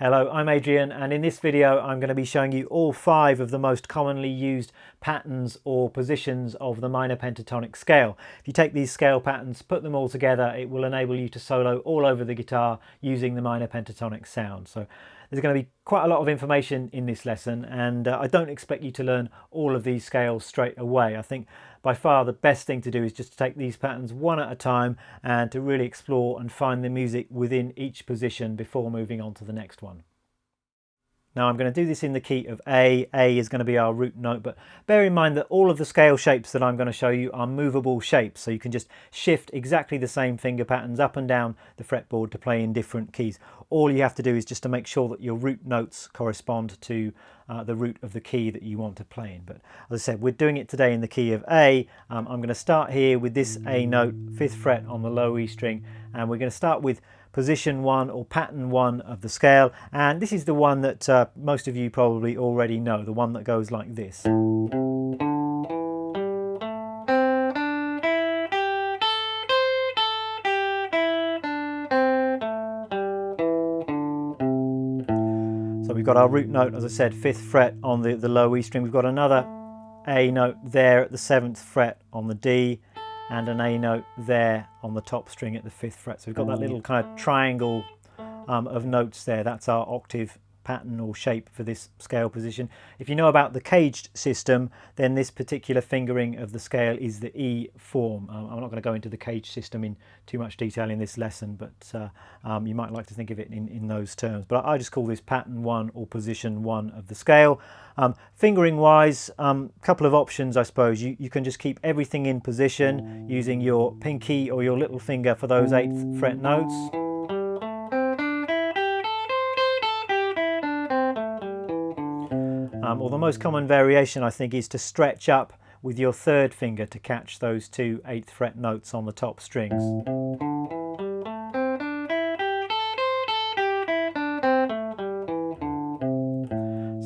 Hello, I'm Adrian, and in this video I'm going to be showing you all 5 of the most commonly used patterns or positions of the minor pentatonic scale. If you take these scale patterns, put them all together, it will enable you to solo all over the guitar using the minor pentatonic sound. So there's going to be quite a lot of information in this lesson, and I don't expect you to learn all of these scales straight away. I think by far the best thing to do is just to take these patterns one at a time and to really explore and find the music within each position before moving on to the next one. Now I'm going to do this in the key of A. A is going to be our root note, but bear in mind that all of the scale shapes that I'm going to show you are movable shapes, so you can just shift exactly the same finger patterns up and down the fretboard to play in different keys. All you have to do is just to make sure that your root notes correspond to the root of the key that you want to play in. But as I said, we're doing it today in the key of A. I'm going to start here with this A note, 5th fret on the low E string, and we're going to start with position 1 or pattern 1 of the scale, and this is the one that most of you probably already know, the one that goes like this. So we've got our root note, as I said, 5th fret on the low E string. We've got another A note there at the 7th fret on the D, and an A note there on the top string at the 5th fret. So we've got that little kind of triangle of notes there. That's our octave pattern or shape for this scale position. If you know about the caged system, then this particular fingering of the scale is the E form. I'm not going to go into the caged system in too much detail in this lesson, but you might like to think of it in those terms. But I just call this pattern 1 or position 1 of the scale. Fingering wise, a couple of options I suppose. You can just keep everything in position using your pinky or your little finger for those 8th fret notes. Or the most common variation I think is to stretch up with your 3rd finger to catch those 2 8th fret notes on the top strings.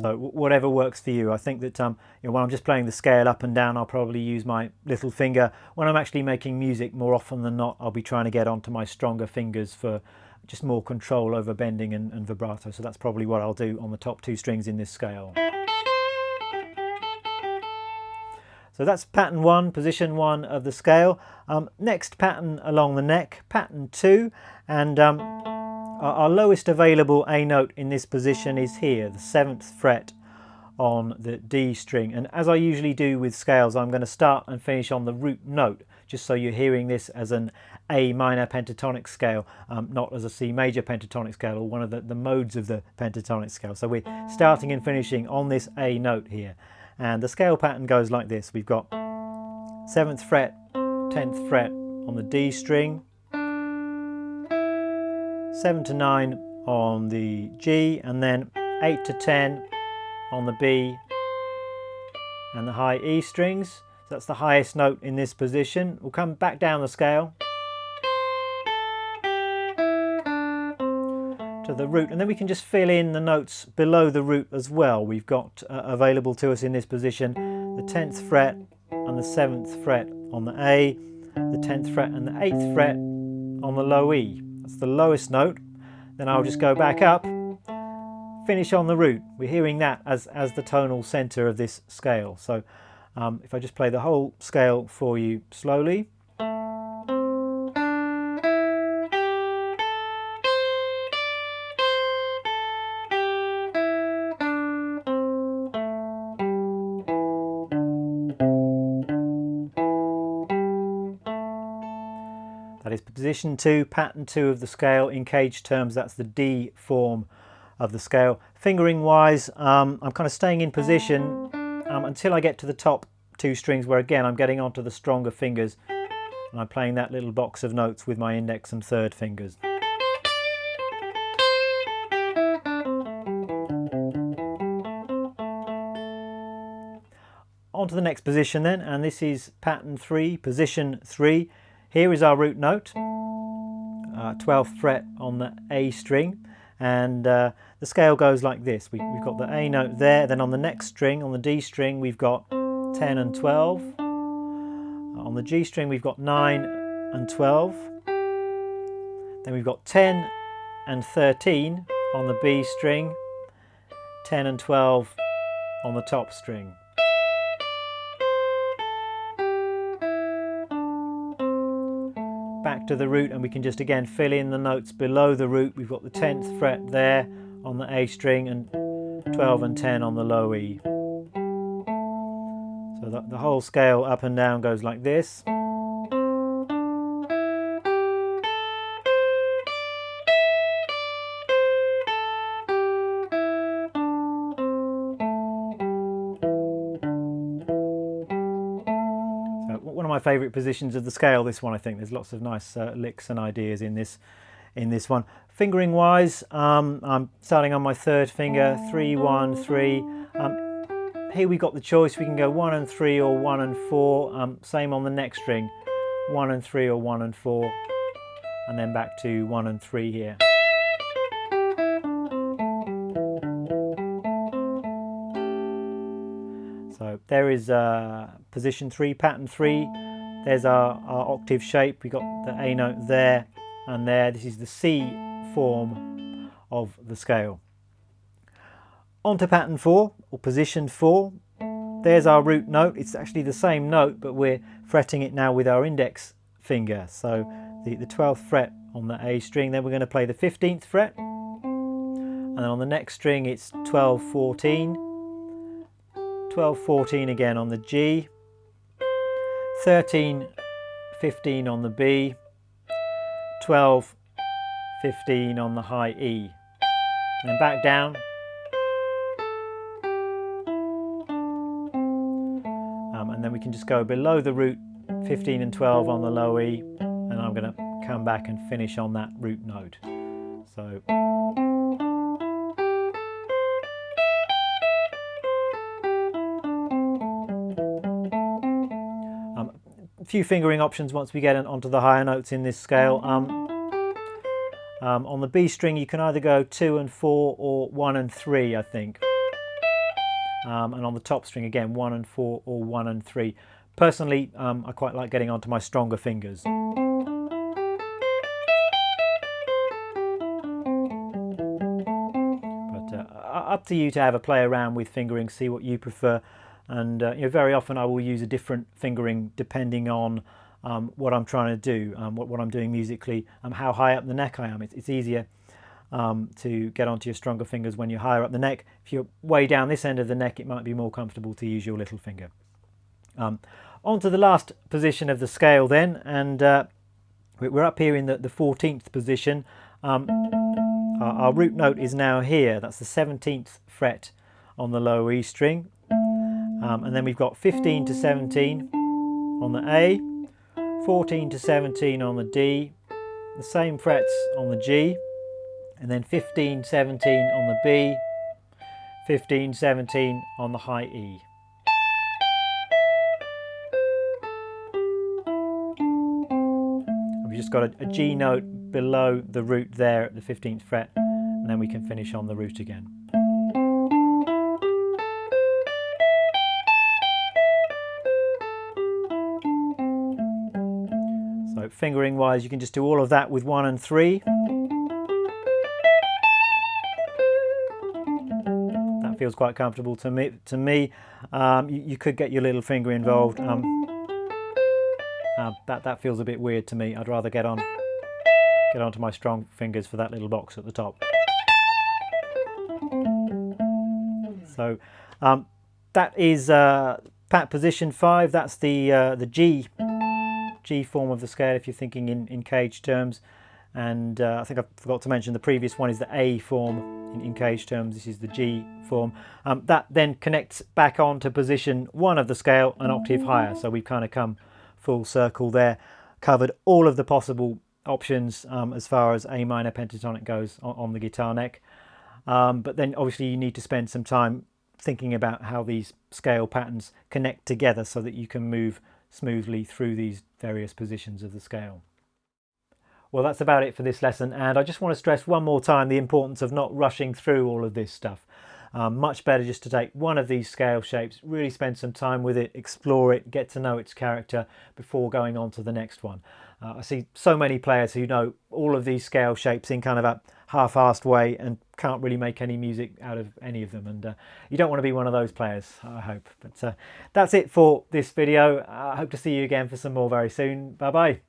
So whatever works for you. I think that when I'm just playing the scale up and down, I'll probably use my little finger. When I'm actually making music, more often than not, I'll be trying to get onto my stronger fingers for just more control over bending and vibrato. So that's probably what I'll do on the top 2 strings in this scale. So that's pattern 1, position 1 of the scale. Next pattern along the neck, pattern 2, and our lowest available A note in this position is here, the 7th fret on the D string. And as I usually do with scales, I'm going to start and finish on the root note, just so you're hearing this as an A minor pentatonic scale, not as a C major pentatonic scale or one of the modes of the pentatonic scale. So we're starting and finishing on this A note here. And the scale pattern goes like this. We've got 7th fret, 10th fret on the D string, 7 to 9 on the G, and then 8 to 10 on the B and the high E strings. So that's the highest note in this position. We'll come back down the scale to the root, and then we can just fill in the notes below the root as well. We've got available to us in this position the 10th fret and the 7th fret on the A, the 10th fret and the 8th fret on the low E. That's the lowest note. Then I'll just go back up, finish on the root. We're hearing that as the tonal center of this scale. So if I just play the whole scale for you slowly. That is position 2, pattern 2 of the scale. In caged terms, that's the D form of the scale. Fingering wise, I'm kind of staying in position until I get to the top 2 strings, where again I'm getting onto the stronger fingers and I'm playing that little box of notes with my index and 3rd fingers. On to the next position then, and this is pattern 3, position 3. Here is our root note, 12th fret on the A string, and the scale goes like this. We've got the A note there, then on the next string, on the D string, we've got 10 and 12. On the G string, we've got 9 and 12. Then we've got 10 and 13 on the B string, 10 and 12 on the top string. Back to the root, and we can just again fill in the notes below the root. We've got the 10th fret there on the A string and 12 and 10 on the low E. So the whole scale up and down goes like this. One of my favourite positions of the scale, this one. I think there's lots of nice licks and ideas in this one. Fingering wise, I'm starting on my 3rd finger, 3, 1, 3. Here we got the choice, we can go 1 and 3 or 1 and 4. Same on the next string, 1 and 3 or 1 and 4, and then back to 1 and 3 here. So there is position 3, pattern 3. There's our octave shape. We got the A note there and there. This is the C form of the scale. On to pattern 4, or position 4. There's our root note. It's actually the same note, but we're fretting it now with our index finger. So the 12th fret on the A string. Then we're going to play the 15th fret. And then on the next string it's 12, 14. 12, 14 again on the G, 13, 15 on the B, 12, 15 on the high E, and then back down, and then we can just go below the root, 15 and 12 on the low E, and I'm going to come back and finish on that root note. So. A few fingering options once we get onto the higher notes in this scale. On the B string you can either go 2 and 4 or 1 and 3, I think. And on the top string again 1 and 4 or 1 and 3. Personally, I quite like getting onto my stronger fingers. But up to you to have a play around with fingering, see what you prefer. And very often I will use a different fingering depending on what I'm trying to do, what I'm doing musically, how high up the neck I am. It's easier to get onto your stronger fingers when you're higher up the neck. If you're way down this end of the neck, it might be more comfortable to use your little finger. On to the last position of the scale then, and we're up here in the 14th position. Our root note is now here. That's the 17th fret on the low E string. And then we've got 15 to 17 on the A, 14 to 17 on the D, the same frets on the G, and then 15, 17 on the B, 15, 17 on the high E. And we've just got a G note below the root there at the 15th fret, and then we can finish on the root again. So fingering wise, you can just do all of that with 1 and 3. That feels quite comfortable to me. You could get your little finger involved. That feels a bit weird to me. I'd rather get onto my strong fingers for that little box at the top. So that is position 5. That's the G form of the scale if you're thinking in cage terms, and I think I forgot to mention the previous one is the A form in cage terms. This is the G form. That then connects back on to position 1 of the scale, an octave higher. So we've kind of come full circle there, covered all of the possible options as far as A minor pentatonic goes on the guitar neck. But then obviously you need to spend some time thinking about how these scale patterns connect together so that you can move smoothly through these various positions of the scale. Well, that's about it for this lesson, and I just want to stress one more time the importance of not rushing through all of this stuff. Much better just to take one of these scale shapes, really spend some time with it, explore it, get to know its character before going on to the next one. I see so many players who know all of these scale shapes in kind of a half-assed way and can't really make any music out of any of them, and you don't want to be one of those players, I hope. But that's it for this video. I hope to see you again for some more very soon. Bye bye.